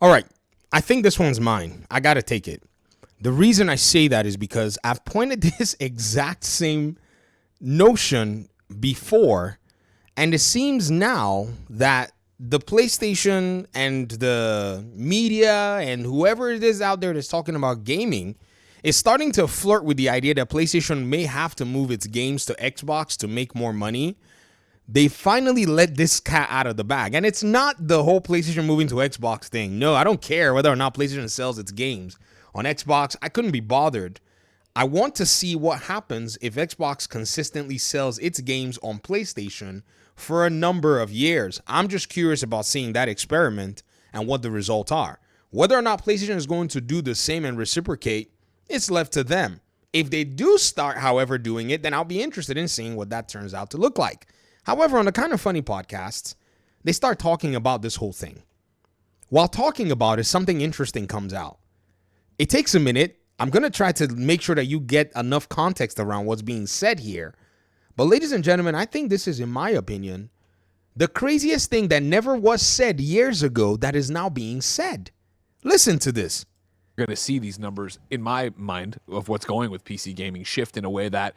All right. I think this one's mine. I got to take it. The reason I say that is because I've pointed this exact same notion before, and it seems now that the PlayStation and the media and whoever it is out there that's talking about gaming is starting to flirt with the idea that PlayStation may have to move its games to Xbox to make more money. They finally let this cat out of the bag. And it's not the whole PlayStation moving to Xbox thing. No, I don't care whether or not PlayStation sells its games on Xbox. I couldn't be bothered. I want to see what happens if Xbox consistently sells its games on PlayStation for a number of years. I'm just curious about seeing that experiment and what the results are. Whether or not PlayStation is going to do the same and reciprocate, it's left to them. If they do start, however, doing it, then I'll be interested in seeing what that turns out to look like. However, on the Kind of Funny podcasts, they start talking about this whole thing. While talking about it, something interesting comes out. It takes a minute. I'm going to try to make sure that you get enough context around what's being said here. But ladies and gentlemen, I think this is, in my opinion, the craziest thing that never was said years ago that is now being said. Listen to this. You're going to see these numbers, in my mind, of what's going with PC gaming shift in a way that,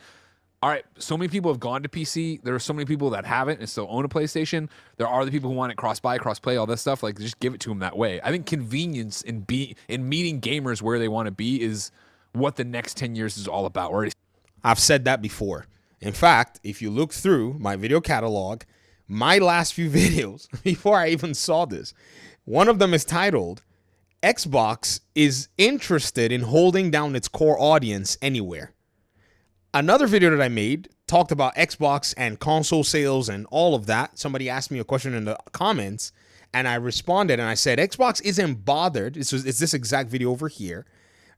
all right, so many people have gone to PC. There are so many people that haven't and still own a PlayStation. There are the people who want it cross-buy, cross-play, all this stuff. Like, just give it to them that way. I think convenience in meeting gamers where they want to be is what the next 10 years is all about. I've said that before. In fact, if you look through my video catalog, my last few videos, before I even saw this, one of them is titled, Xbox is interested in holding down its core audience anywhere. Another video that I made talked about Xbox and console sales and all of that. Somebody asked me a question in the comments, and I responded, and I said, Xbox isn't bothered. It's this exact video over here.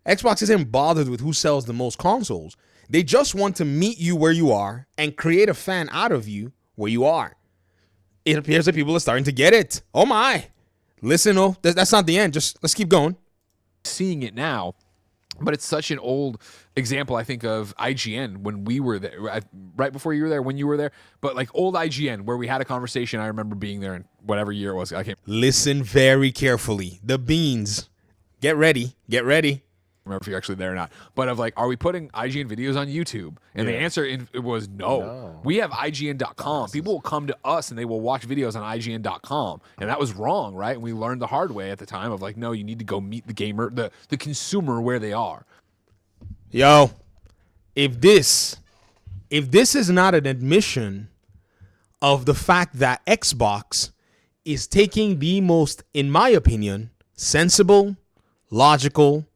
Xbox isn't bothered with who sells the most consoles. They just want to meet you where you are and create a fan out of you where you are. It appears that people are starting to get it. Oh, my. Listen, that's not the end. Just let's keep going. Seeing it now. But it's such an old example, I think, of IGN when we were there, right before you were there, when you were there. But like old IGN, where we had a conversation. I remember being there in whatever year it was. I can't listen very carefully. The beans. Get ready. Get ready. Remember if you're actually there or not. But of like, are we putting IGN videos on YouTube? And the answer it was no. We have IGN.com. People will come to us and they will watch videos on IGN.com. And that was wrong, right? And we learned the hard way at the time of like, no, you need to go meet the gamer, the consumer where they are. Yo, if this is not an admission of the fact that Xbox is taking the most, in my opinion, sensible, logical,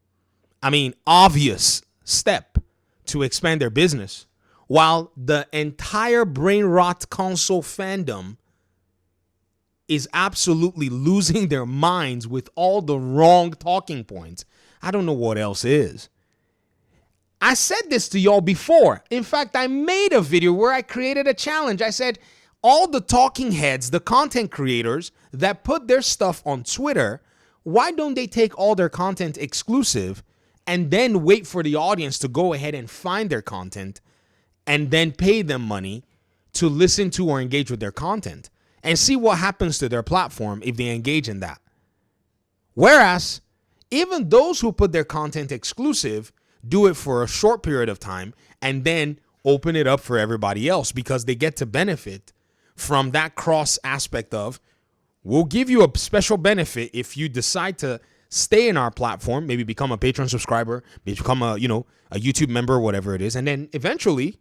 obvious step to expand their business, while the entire brain rot console fandom is absolutely losing their minds with all the wrong talking points, I don't know what else is. I said this to y'all before. In fact, I made a video where I created a challenge. I said, all the talking heads, the content creators that put their stuff on Twitter, why don't they take all their content exclusive and then wait for the audience to go ahead and find their content and then pay them money to listen to or engage with their content and see what happens to their platform if they engage in that? Whereas, even those who put their content exclusive do it for a short period of time and then open it up for everybody else because they get to benefit from that cross aspect of, we'll give you a special benefit if you decide to stay in our platform, maybe become a Patreon subscriber, maybe become a YouTube member, whatever it is. And then eventually,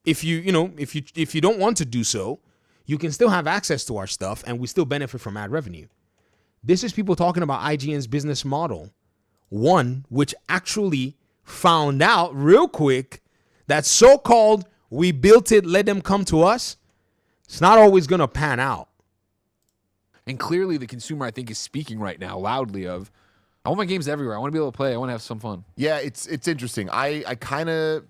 if you don't want to do so, you can still have access to our stuff and we still benefit from ad revenue. This is people talking about IGN's business model. One which actually found out real quick that so-called we built it, let them come to us. It's not always going to pan out. And clearly the consumer, I think, is speaking right now loudly of, I want my games everywhere. I want to be able to play. I want to have some fun. Yeah, it's interesting. I kind of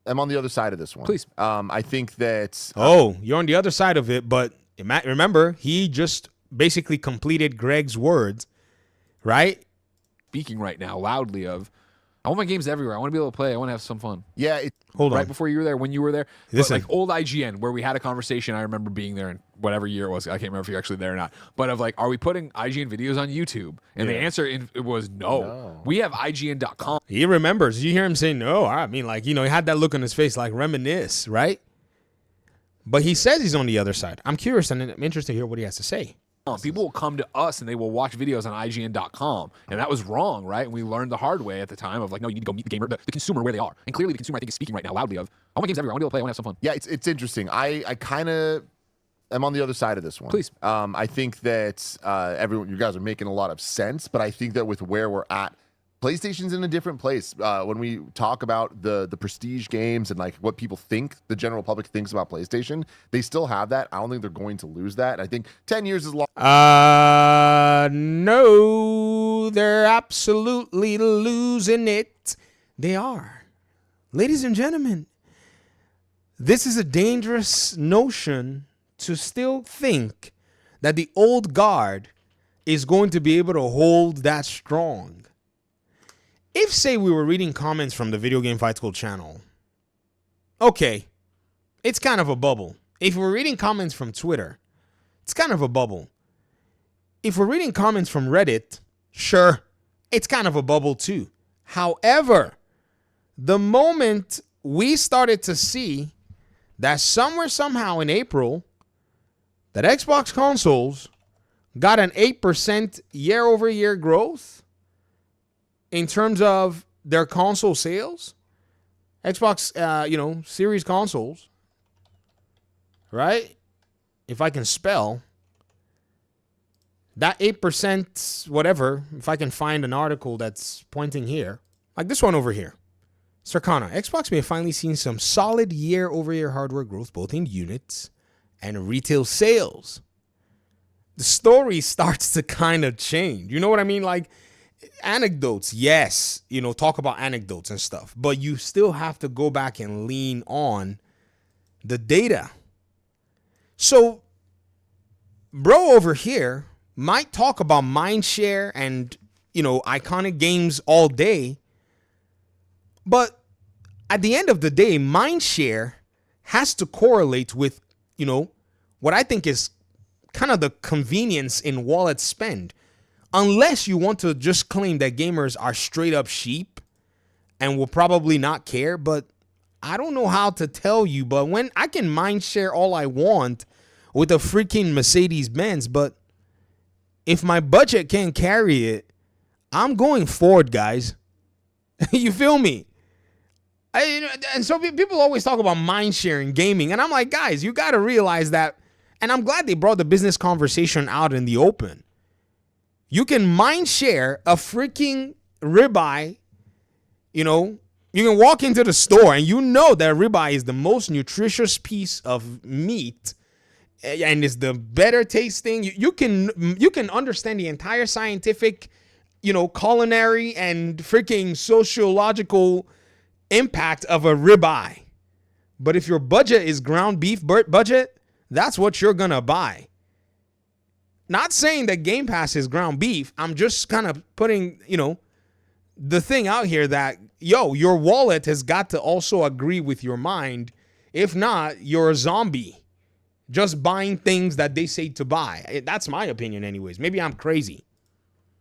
am on the other side of this one. Please. I think that... you're on the other side of it, but remember, he just basically completed Greg's words, right? Speaking right now loudly of, I want my games everywhere. I want to be able to play. I want to have some fun. Yeah, Hold Right on. before you were there, when you were there, but Listen. like old IGN, where we had a conversation. I remember being there in whatever year it was. I can't remember if you're actually there or not. But of like, are we putting IGN videos on YouTube? And the answer it was no. We have IGN.com. He remembers. You hear him say no. I mean, like, he had that look on his face, like reminisce, right? But he says he's on the other side. I'm curious and I'm interested to hear what he has to say. People will come to us and they will watch videos on IGN.com. And that was wrong, right? And we learned the hard way at the time of like, no, you need to go meet the gamer, the consumer where they are. And clearly the consumer, I think, is speaking right now loudly of, I want games everywhere. I want to be able to play. I want to have some fun. Yeah, it's interesting. I kind of am on the other side of this one. Please. I think that you guys are making a lot of sense, but I think that with where we're at, PlayStation's in a different place. When we talk about the prestige games and like what people think the general public thinks about PlayStation, they still have that. I don't think they're going to lose that. I think 10 years is long. No, they're absolutely losing it. They are. Ladies and gentlemen, this is a dangerous notion to still think that the old guard is going to be able to hold that strong. If, say, we were reading comments from the Video Game Fight School channel, okay, it's kind of a bubble. If we're reading comments from Twitter, it's kind of a bubble. If we're reading comments from Reddit, sure, it's kind of a bubble too. However, the moment we started to see that somewhere, somehow in April, that Xbox consoles got an 8% year-over-year growth in terms of their console sales, Xbox, series consoles, right? If I can spell, that 8%, whatever, if I can find an article that's pointing here, like this one over here. Circana, Xbox may have finally seen some solid year-over-year hardware growth, both in units and retail sales. The story starts to kind of change. You know what I mean? Like, anecdotes, yes, talk about anecdotes and stuff, but you still have to go back and lean on the data. So, bro over here might talk about mindshare and, iconic games all day, but at the end of the day, mindshare has to correlate with, what I think is kind of the convenience in wallet spend. Unless you want to just claim that gamers are straight up sheep and will probably not care, but I don't know how to tell you, but when I can mind share all I want with a freaking Mercedes-Benz, but if my budget can't carry it, I'm going Ford, guys. You feel me? And so people always talk about mind sharing gaming, and I'm like, guys, you got to realize that, and I'm glad they brought the business conversation out in the open. You can mind share a freaking ribeye, you can walk into the store and that ribeye is the most nutritious piece of meat and is the better tasting. You can understand the entire scientific, culinary and freaking sociological impact of a ribeye. But if your budget is ground beef budget, that's what you're going to buy. Not saying that Game Pass is ground beef. I'm just kind of putting, the thing out here that, your wallet has got to also agree with your mind. If not, you're a zombie. Just buying things that they say to buy. That's my opinion anyways. Maybe I'm crazy.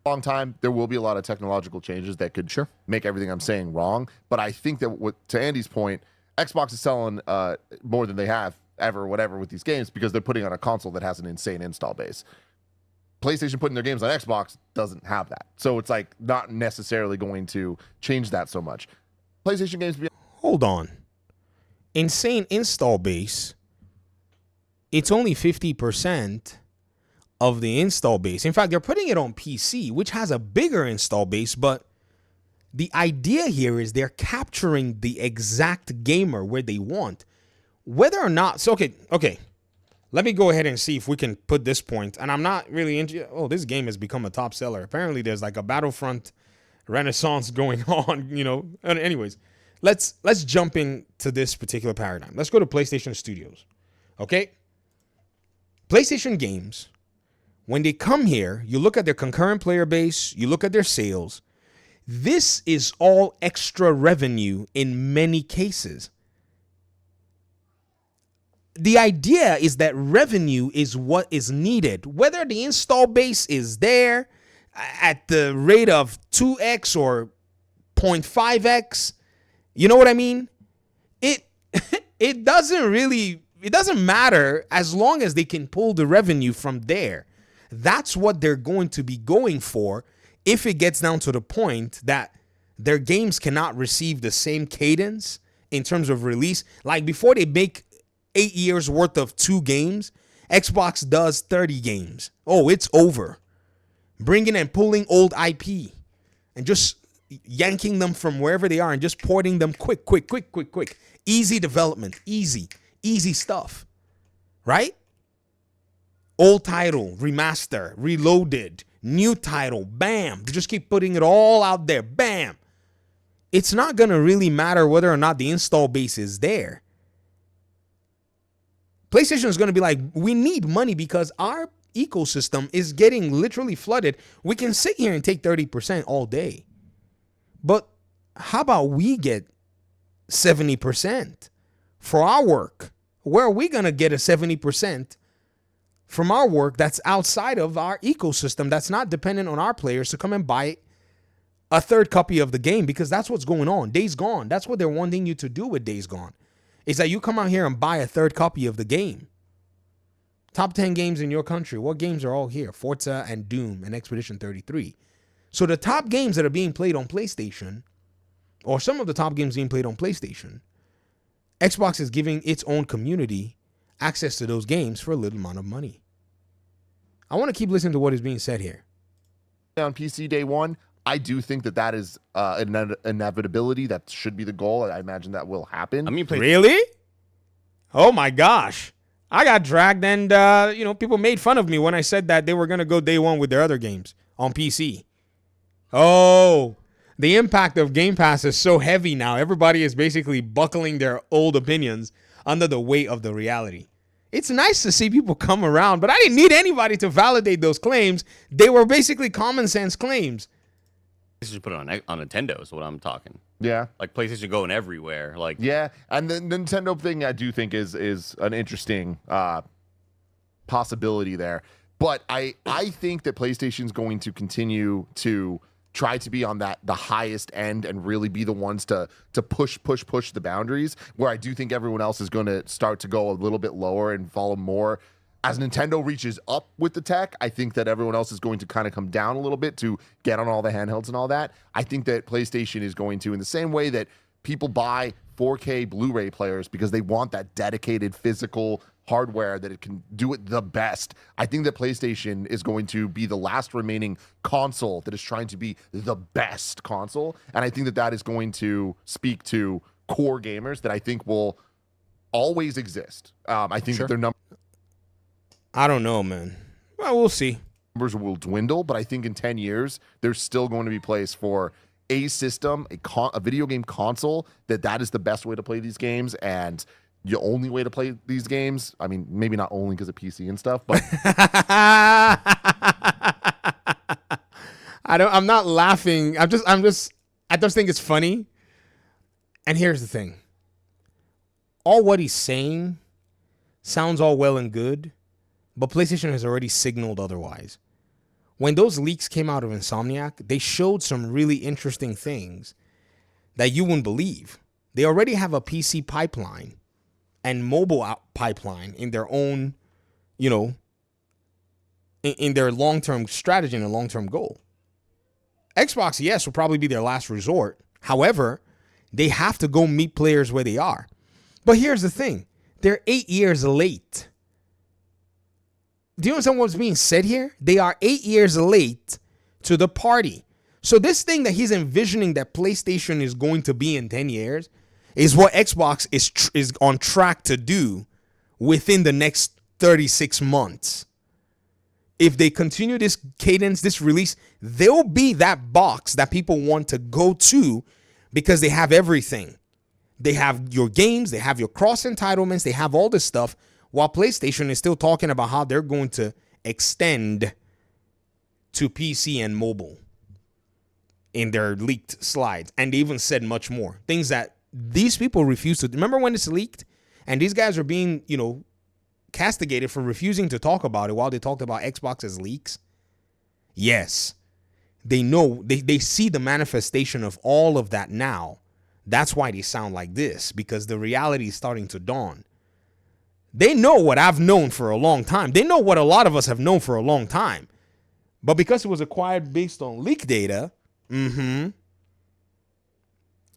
Long time, there will be a lot of technological changes that could make everything I'm saying wrong. But I think that to Andy's point, Xbox is selling more than they have ever, whatever, with these games because they're putting on a console that has an insane install base. PlayStation putting their games on Xbox doesn't have that. So it's like not necessarily going to change that so much. PlayStation games... Hold on. Insane install base. It's only 50% of the install base. In fact, they're putting it on PC, which has a bigger install base, but the idea here is they're capturing the exact gamer where they want. Whether or not... So, okay. Let me go ahead and see if we can put this point. And I'm not really into... Oh, this game has become a top seller. Apparently, there's like a Battlefront renaissance going on, And anyways, let's jump into this particular paradigm. Let's go to PlayStation Studios. Okay? PlayStation games, when they come here, you look at their concurrent player base, you look at their sales, This is all extra revenue in many cases. The idea is that revenue is what is needed. Whether the install base is there at the rate of 2x or 0.5x, you know what I mean? It doesn't matter as long as they can pull the revenue from there. That's what they're going to be going for if it gets down to the point that their games cannot receive the same cadence in terms of release. Like before they make 8 years worth of 2 games, Xbox does 30 games. Oh, it's over. Bringing and pulling old IP and just yanking them from wherever they are and just porting them quick. Easy development, easy stuff, right? Old title, remaster, reloaded, new title, bam. They just keep putting it all out there, bam. It's not going to really matter whether or not the install base is there. PlayStation is going to be like, we need money because our ecosystem is getting literally flooded. We can sit here and take 30% all day. But how about we get 70% for our work? Where are we going to get a 70% from our work that's outside of our ecosystem, that's not dependent on our players to come and buy a third copy of the game? Because that's what's going on. Days Gone, that's what they're wanting you to do with Days Gone, is that you come out here and buy a third copy of the game. Top 10 games in your country. What games are all here? Forza and Doom and Expedition 33. So the top games that are being played on PlayStation, or some of the top games being played on PlayStation, Xbox is giving its own community access to those games for a little amount of money. I want to keep listening to what is being said here. On PC day one, I do think that is an inevitability. That should be the goal. I imagine that will happen. I mean, really? Oh my gosh. I got dragged and, people made fun of me when I said that they were going to go day one with their other games on PC. Oh, the impact of Game Pass is so heavy now. Everybody is basically buckling their old opinions under the weight of the reality. It's nice to see people come around, but I didn't need anybody to validate those claims. They were basically common sense claims. This should put it on Nintendo is what I'm talking. Yeah. Like PlayStation going everywhere. Like, yeah, and the Nintendo thing I do think is an interesting possibility there. But I think that PlayStation's going to continue to try to be on the highest end and really be the ones to push the boundaries, where I do think everyone else is going to start to go a little bit lower and follow more. As Nintendo reaches up with the tech, I think that everyone else is going to kind of come down a little bit to get on all the handhelds and all that. I think that PlayStation is going to, in the same way that people buy 4K Blu-ray players because they want that dedicated physical hardware that it can do it the best. I think that PlayStation is going to be the last remaining console that is trying to be the best console. And I think that is going to speak to core gamers that I think will always exist. I think that their I don't know, man. Well, we'll see. Numbers will dwindle, but I think in 10 years, there's still going to be place for a system, a video game console, that is the best way to play these games. And the only way to play these games, I mean, maybe not only because of PC and stuff, but I'm not laughing. I just think it's funny. And here's the thing. All what he's saying sounds all well and good, but PlayStation has already signaled otherwise. When those leaks came out of Insomniac, they showed some really interesting things that you wouldn't believe. They already have a PC pipeline and mobile pipeline in their own, in their long-term strategy and a long-term goal. Xbox, yes, will probably be their last resort. However, they have to go meet players where they are. But here's the thing. They're 8 years late. Do you understand what's being said here? They are 8 years late to the party. So this thing that he's envisioning that PlayStation is going to be in 10 years is what Xbox is on track to do within the next 36 months. If they continue this cadence, this release, they'll be that box that people want to go to because they have everything. They have your games, they have your cross entitlements, they have all this stuff, while PlayStation is still talking about how they're going to extend to PC and mobile. in their leaked slides. And they even said much more. Things that these people refuse to. Remember when it's leaked? And these guys are being, castigated for refusing to talk about it while they talked about Xbox's leaks? Yes. They know, they see the manifestation of all of that now. That's why they sound like this, because the reality is starting to dawn. They know what I've known for a long time. They know what a lot of us have known for a long time. But because it was acquired based on leak data,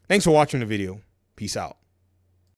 Thanks for watching the video. Peace out.